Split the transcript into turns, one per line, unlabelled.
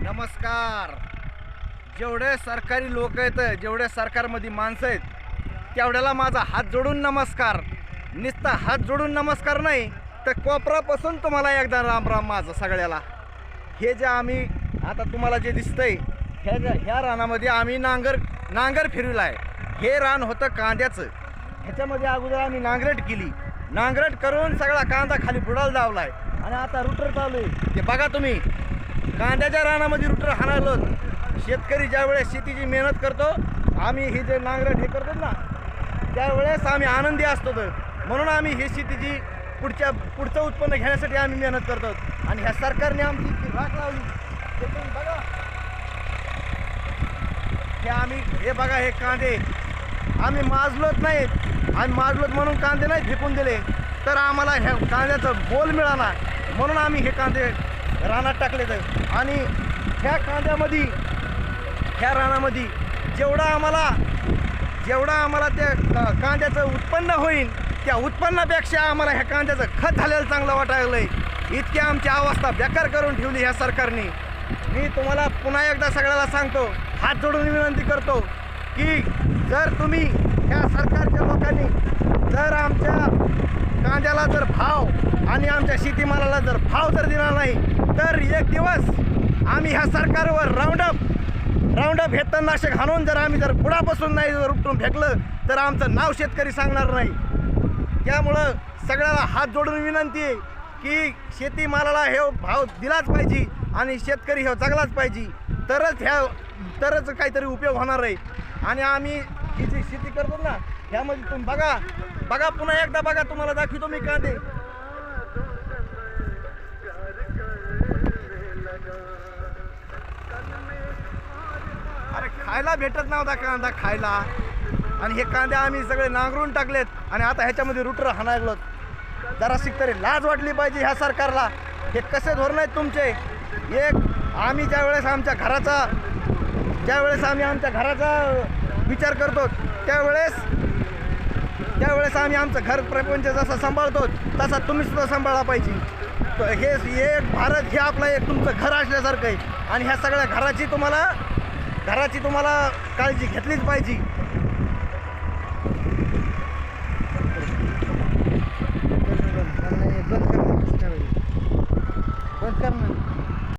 नमस्कार. जेवढे सरकारी लोक आहेत, जेवढे सरकारमध्ये माणसं आहेत, तेवढ्याला माझा हात जोडून नमस्कार. नुसता हात जोडून नमस्कार नाही तर कोपरापासून तुम्हाला एकदा राम राम माझं सगळ्याला. हे जे आम्ही आता तुम्हाला जे दिसतंय ह्या रानामध्ये आम्ही नांगर फिरविला आहे. हे रान होतं कांद्याचं. ह्याच्यामध्ये अगोदर आम्ही नांगरट करून सगळा कांदा खाली बुडाला लावला आहे आणि आता रुटर चालू आहे. ते बघा तुम्ही, कांद्याच्या रानामध्ये रुटर हाणायलो. शेतकरी ज्यावेळेस शेतीची मेहनत करतो, आम्ही ही जे नांगरट हे करतो ना, त्यावेळेस आम्ही आनंदी असतो. तर म्हणून आम्ही ही शेतीची पुढचं उत्पन्न घेण्यासाठी आम्ही मेहनत करतो. आणि ह्या सरकारने आमची इतकी राख लावली. ते तुम्ही बघा, हे बघा, हे कांदे आम्ही माजलोच नाहीत. आम्ही माजलोत म्हणून कांदे नाही फेकून दिले, तर आम्हाला ह्या कांद्याचं मोल मिळाला म्हणून आम्ही हे कांदे रानात टाकले. तर आणि ह्या रानामध्ये जेवढा आम्हाला त्या कांद्याचं उत्पन्न होईल, त्या उत्पन्नापेक्षा आम्हाला ह्या कांद्याचं खत झालेलं चांगलं वाटायला आहे. इतकी आमची अवस्था बेकार करून ठेवली ह्या सरकारने. मी तुम्हाला पुन्हा एकदा सगळ्याला सांगतो, हात जोडून विनंती करतो की जर तुम्ही ह्या सरकारच्या लोकांनी जर आमच्या कांद्याला जर भाव आणि आमच्या शेतीमालाला जर भाव जर दिला नाही, तर एक दिवस आम्ही ह्या सरकारवर राऊंडअप हे तणनाशक हाणून जर बुडापासून नाही जर उपटून फेकलं, तर आमचं नाव शेतकरी सांगणार नाही. त्यामुळं सगळ्याला हात जोडून विनंती आहे की शेतीमालाला हे भाव दिलाच पाहिजे आणि शेतकरी हे जगलाच पाहिजे, तरच काहीतरी उपयोग होणार आहे. आणि आम्ही ही जी शेती करतो ना, ह्यामध्ये तुम्ही बघा पुन्हा एकदा बघा, तुम्हाला दाखवतो मी कांदे. अरे खायला भेटत नव्हता कांदा खायला, आणि हे कांदे आम्ही सगळे नांगरून टाकलेत आणि आता ह्याच्यामध्ये रुटर हाणायलो. जरा तरी लाज वाटली पाहिजे ह्या सरकारला. हे कसे धोरण आहेत तुमचे? आम्ही ज्यावेळेस आमच्या घराचा विचार करतो, त्यावेळेस आम्ही आमचं घर प्रपंच जसा सांभाळतो, तसा तुम्ही सुद्धा सांभाळला पाहिजे. हे एक भारत हे आपलं एक तुमचं घर असल्यासारखं आहे आणि ह्या सगळ्या घराची तुम्हाला काळजी घेतलीच पाहिजे.